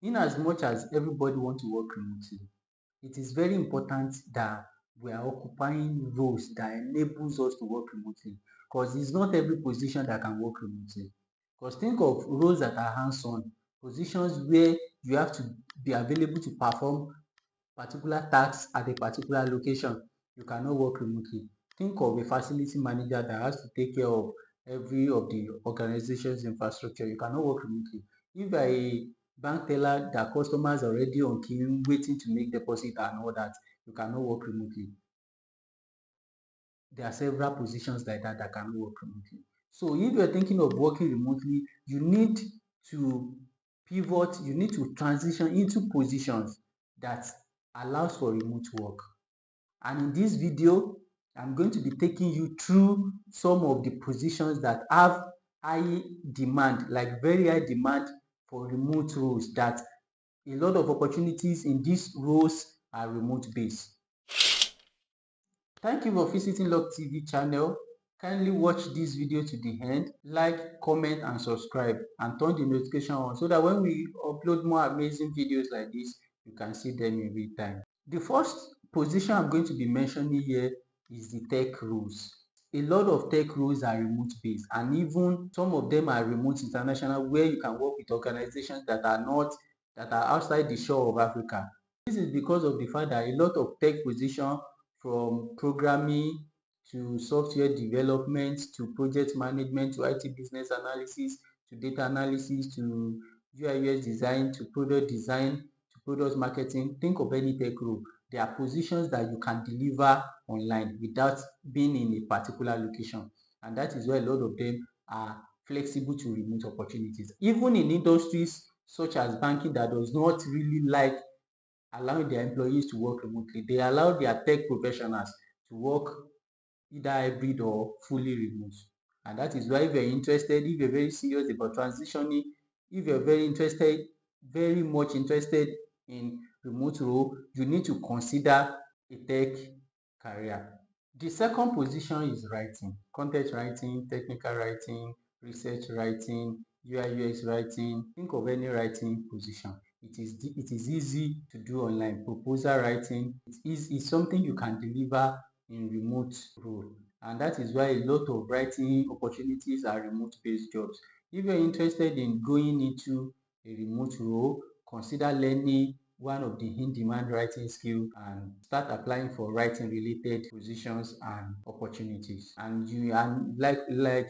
In as much as everybody want to work remotely, it is very important that we are occupying roles that enables us to work remotely, because it's not every position that can work remotely. Because think of roles that are hands-on, positions where you have to be available to perform particular tasks at a particular location. You cannot work remotely. Think of a facility manager that has to take care of every of the organization's infrastructure. You cannot work remotely. If you are a bank teller that customers are already on queue waiting to make deposit and all that, you cannot work remotely. There are several positions like that that cannot work remotely. So if you're thinking of working remotely, you need to pivot, you need to transition into positions that allows for remote work. And in this video, I'm going to be taking you through some of the positions that have high demand, like very high demand for remote roles, that a lot of opportunities in these roles are remote based. Thank you for visiting Log TV channel. Kindly watch this video to the end, like, comment and subscribe, and turn the notification on so that when we upload more amazing videos like this, you can see them in real time. The first position I'm going to be mentioning here is the tech roles. A lot of tech roles are remote based, and even some of them are remote international, where you can work with organizations that are outside the shore of Africa. This is because of the fact that a lot of tech positions, from programming to software development to project management to IT business analysis to data analysis to UI/UX design to product design to product marketing, think of any tech role. There are positions that you can deliver online without being in a particular location, and that is why a lot of them are flexible to remote opportunities. Even in industries such as banking that does not really like allowing their employees to work remotely, they allow their tech professionals to work either hybrid or fully remote. And that is why if you're interested, if you're very serious about transitioning, if you're very much interested in remote role, you need to consider a tech career. The second position is writing, content writing, technical writing, research writing, UI/UX writing. Think of any writing position. It is easy to do online. Proposal writing, it's something you can deliver in remote role, and that is why a lot of writing opportunities are remote based jobs. If you're interested in going into a remote role, consider learning one of the in-demand writing skill and start applying for writing related positions and opportunities. And like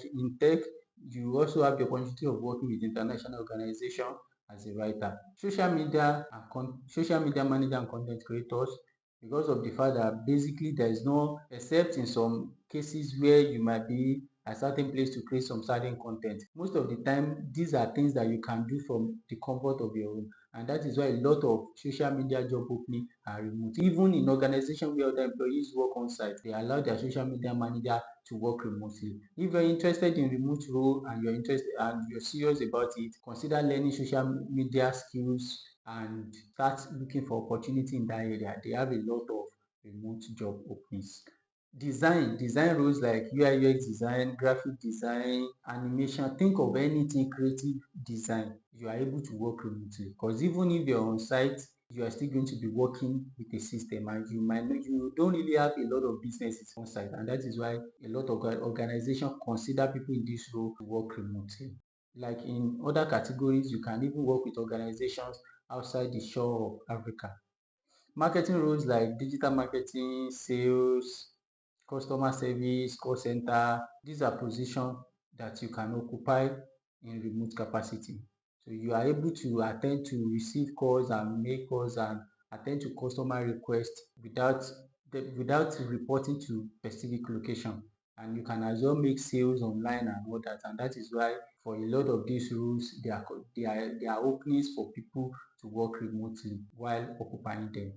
in tech, you also have the opportunity of working with international organization as a writer. Social media manager and content creators, because of the fact that basically there is no, except in some cases where you might be a certain place to create some certain content. Most of the time, these are things that you can do from the comfort of your home, and that is why a lot of social media job opening are remote. Even in organization where other employees work on site, they allow their social media manager to work remotely. If you're interested in remote role and you're serious about it, consider learning social media skills and start looking for opportunity in that area. They have a lot of remote job openings. Design roles like UI/UX design, graphic design, animation. Think of anything creative design. You are able to work remotely, because even if you're on site, you are still going to be working with a system, and you don't really have a lot of businesses on site, and that is why a lot of organizations consider people in this role to work remotely. Like in other categories, you can even work with organizations outside the shore of Africa. Marketing roles like digital marketing, sales, customer service, call center, these are positions that you can occupy in remote capacity. So you are able to attend to receive calls and make calls and attend to customer requests without reporting to specific location. And you can as well make sales online and all that. And that is why for a lot of these roles, there are openings for people to work remotely while occupying them.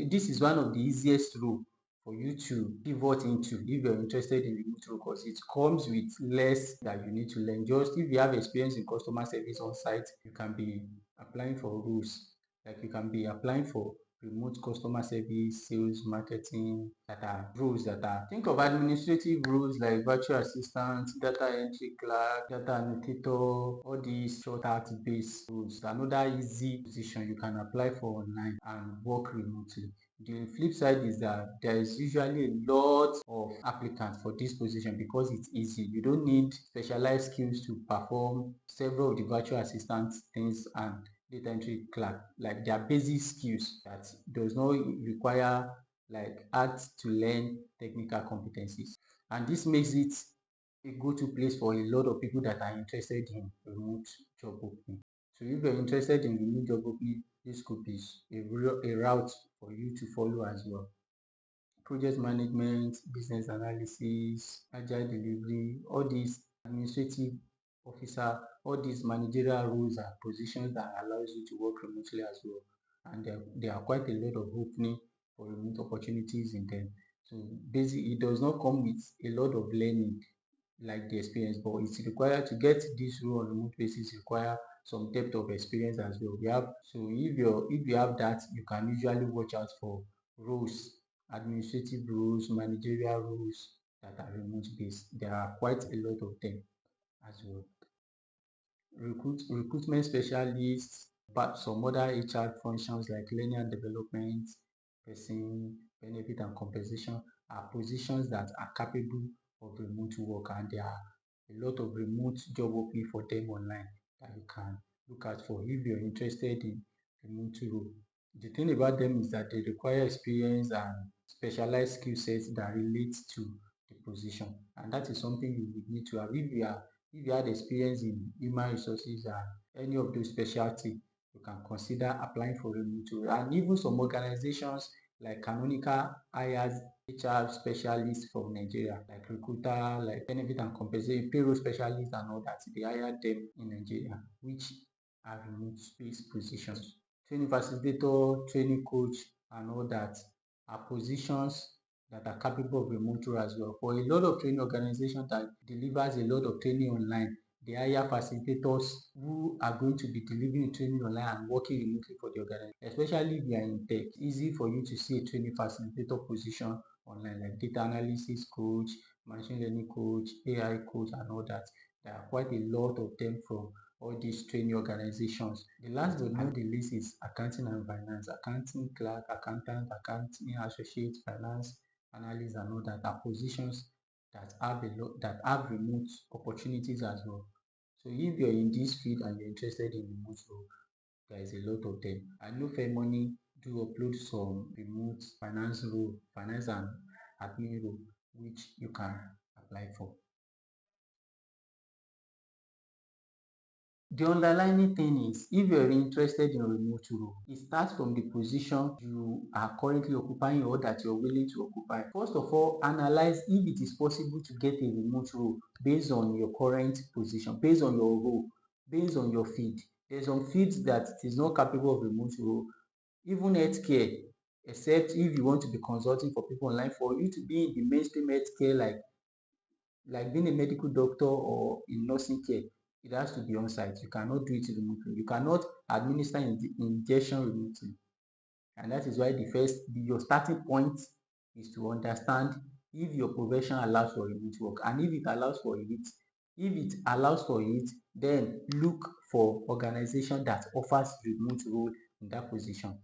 This is one of the easiest role for you to pivot into if you're interested in remote role, because it comes with less that you need to learn. Just if you have experience in customer service on site, you can be applying for roles, like you can be applying for remote customer service, sales, marketing, that are roles that are, think of administrative roles like virtual assistant, data entry clerk, data annotator, all these short based roles. Another easy position you can apply for online and work remotely. The flip side is that there is usually a lot of applicants for this position because it's easy. You don't need specialized skills to perform several of the virtual assistant things and data entry clerk. Like their basic skills that does not require like hard to learn technical competencies. And this makes it a go-to place for a lot of people that are interested in remote job opening. So if you're interested in remote job opening, this could be a route for you to follow as well. Project management, business analysis, agile delivery, all these administrative officer, all these managerial roles and positions that allows you to work remotely as well. And there are quite a lot of opening for remote opportunities in them. So basically, it does not come with a lot of learning like the experience, but it's required to get this role on remote basis require some depth of experience as well. If you have that, you can usually watch out for roles, administrative roles, managerial roles that are remote based. There are quite a lot of them as well. Recruitment specialists, but some other HR functions like learning and development, person, benefit and compensation are positions that are capable of remote work, and there are a lot of remote job opening for them online that you can look out for if you're interested in remote role. The thing about them is that they require experience and specialized skill sets that relate to the position, and that is something you would need to have if you had experience in human resources and any of those specialty, you can consider applying for remote role. And even some organizations like Canonical hires HR specialists from Nigeria, like recruiter, like benefit and compensation, payroll specialists and all that. They hire them in Nigeria, which are remote based positions. Training facilitator, training coach, and all that are positions that are capable of remote role as well. For a lot of training organizations that delivers a lot of training online, they hire facilitators who are going to be delivering training online and working remotely for the organization. Especially if you are in tech, it's easy for you to see a training facilitator position online, like data analysis coach, machine learning coach, AI coach, and all that. There are quite a lot of them from all these training organizations. The last but not the least is accounting and finance. Accounting clerk, accountant, accounting associate, finance analyst, and all that are positions that have remote opportunities as well. So if you're in this field and you're interested in remote role, there is a lot of them. I know Fairmoney do upload some remote finance and admin role, which you can apply for. The underlying thing is, if you're interested in a remote role, it starts from the position you are currently occupying or that you're willing to occupy. First of all, analyze if it is possible to get a remote role based on your current position, based on your role, based on your field. There's some fields that it is not capable of remote role, even healthcare, except if you want to be consulting for people online. For you to be in the mainstream healthcare, like being a medical doctor or in nursing care, it has to be on site. You cannot do it remotely. You cannot administer injection remotely. And that is why your starting point is to understand if your profession allows for remote work. And if it allows for it, then look for organization that offers remote role in that position.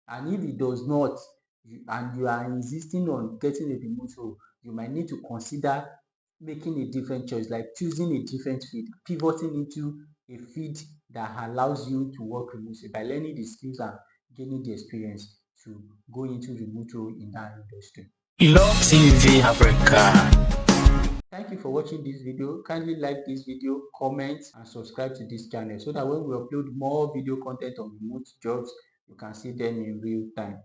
And if it does not, and you are insisting on getting a remote role, you might need to consider making a different choice, like choosing a different field, pivoting into a field that allows you to work remotely by learning the skills and gaining the experience to go into remote role in that industry. Love TV Africa. Thank you for watching this video. Kindly like this video, comment and subscribe to this channel so that when we upload more video content on remote jobs, you can see them in real time.